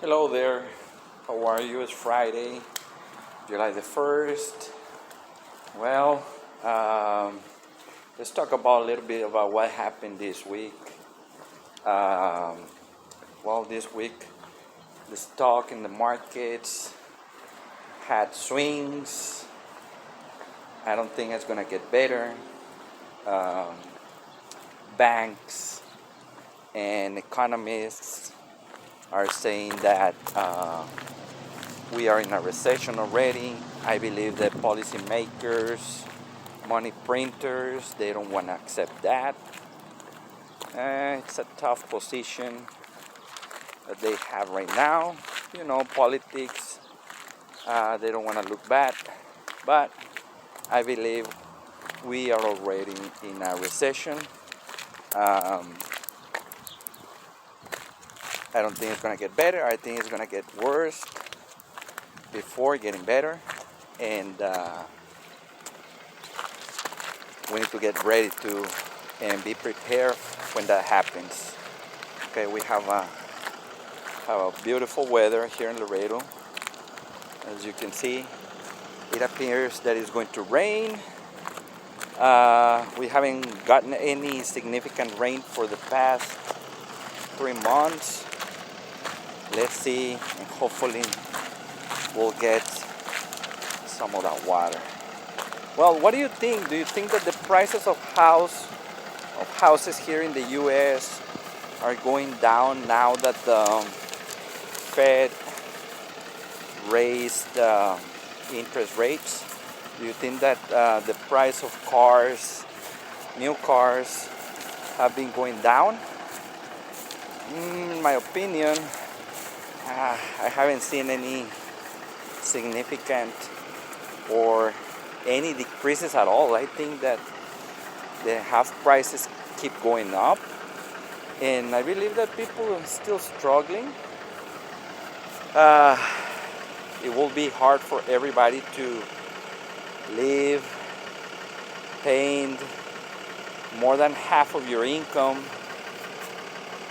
Hello there. How are you? It's Friday, July the 1st. Well, um, let's talk about a little bit about what happened this week. Um, this week, the stock in the markets had swings. I don't think it's going to get better. Um, Banks and economists are saying that we are in a recession already. I believe that policymakers, money printers, they don't want to accept that. It's a tough position that they have right now. Politics, they don't want to look bad. But I believe we are already in a recession. Um, I don't think it's going to get better. I think it's going to get worse before getting better. And we need to get ready to and be prepared when that happens. Okay, we have a beautiful weather here in Laredo. As you can see, it appears that it's going to rain. We haven't gotten any significant rain for the past 3 months. Let's see, and hopefully we'll get some of that water. Well, what do you think? Do you think that the prices of houses here in the U.S. are going down now that the Fed raised interest rates? Do you think that the price of cars, new cars, have been going down? In my opinion, I haven't seen any significant or any decreases at all. I think that the house prices keep going up, and I believe that people are still struggling. It will be hard for everybody to live paying more than half of your income,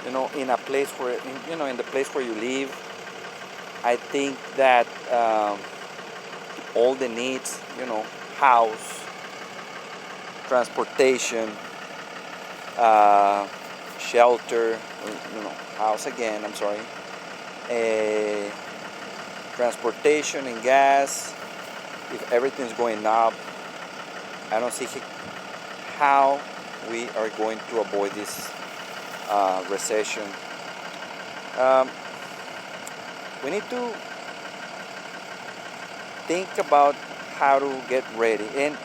in a place where, in the place where you live. I think that all the needs, house, transportation, shelter, house again, I'm sorry, transportation and gas, if everything's going up, I don't see how we are going to avoid this recession. We need to think about how to get ready. And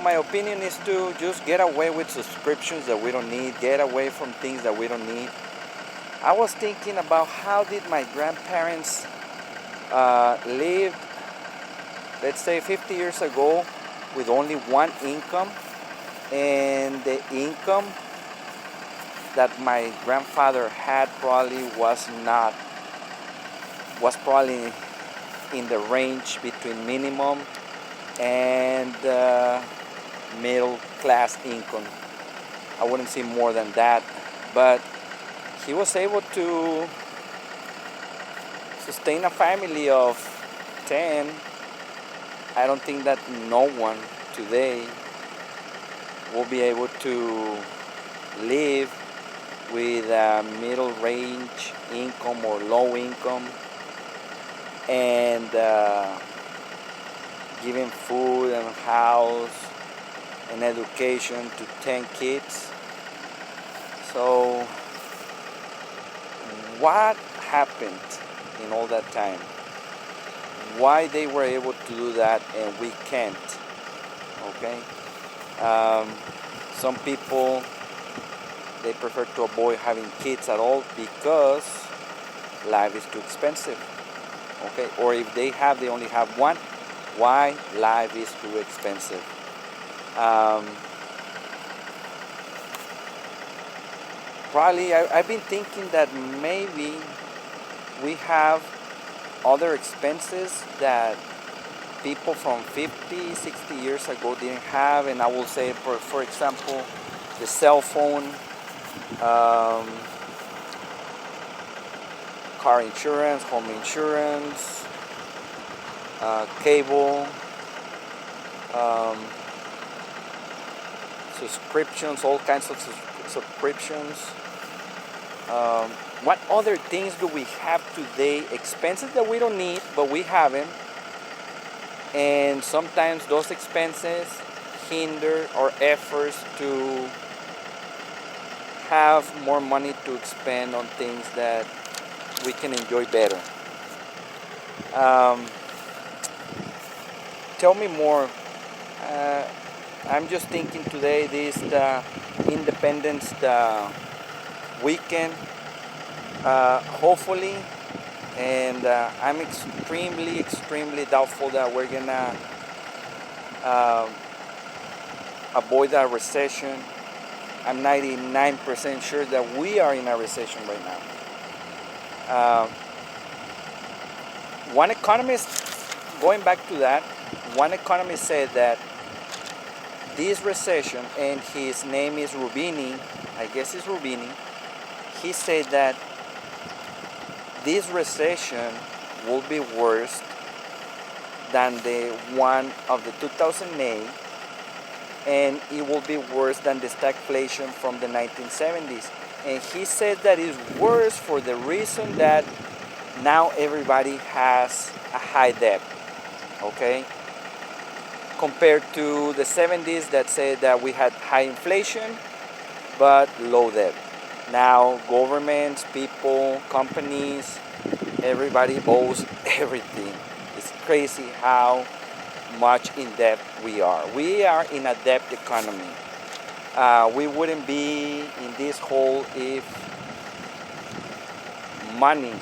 my opinion is to just get away with subscriptions that we don't need, get away from things that we don't need. I was thinking about how did my grandparents live, let's say 50 years ago, with only one income, and the income that my grandfather had probably was probably in the range between minimum and middle class income. I wouldn't say more than that, but he was able to sustain a family of 10. I don't think that no one today will be able to live with a middle range income or low income and giving food and house and education to 10 kids. So what happened in all that time? Why they were able to do that and we can't? Okay. Some people, they prefer to avoid having kids at all because life is too expensive. Okay, or if they only have one. Why? Life is too expensive. Probably, I've been thinking that maybe we have other expenses that people from 50, 60 years ago didn't have, and I will say, for example, the cell phone, car insurance, home insurance, cable, um, subscriptions, all kinds of subscriptions. What other things do we have today? Expenses that we don't need, but we have them. And sometimes those expenses hinder our efforts to have more money to expend on things that we can enjoy better. Um, Tell me more. Uh, I'm just thinking today, this the Independence weekend, hopefully, and I'm extremely doubtful that we're gonna uh, avoid a recession. I'm 99% sure that we are in a recession right now. Uh, one economist, going back to that, one economist said that this recession, and his name is Rubini, I guess it's Rubini, he said that this recession will be worse than the one of the 2008, and it will be worse than the stagflation from the 1970s. And he said that it's worse for the reason that now everybody has a high debt, okay? Compared to the 70s that said that we had high inflation but low debt. Now governments, people, companies, everybody owes everything. It's crazy how much in debt we are. We are in a debt economy. We wouldn't be in this hole if money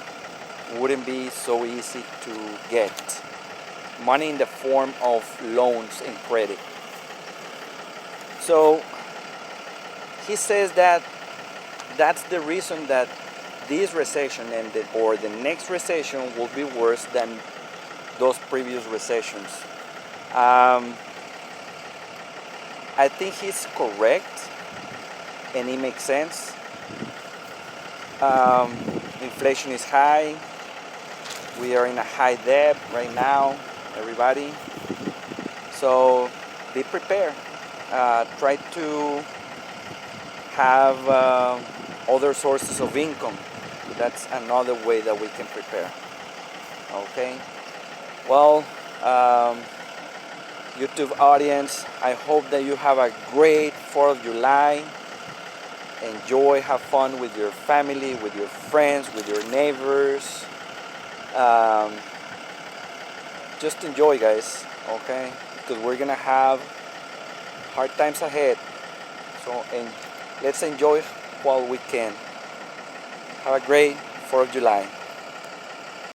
wouldn't be so easy to get. Money in the form of loans and credit. So he says that that's the reason that this recession or the next recession will be worse than those previous recessions. I think he's correct, and it makes sense. Inflation is high. We are in a high debt right now, everybody. So be prepared. Try to have other sources of income. That's another way that we can prepare. Okay. Well, YouTube audience, I hope that you have a great 4th of July. Enjoy, have fun with your family, with your friends, with your neighbors. Just enjoy, guys, okay? Because we're gonna have hard times ahead. So let's enjoy while we can. Have a great 4th of July.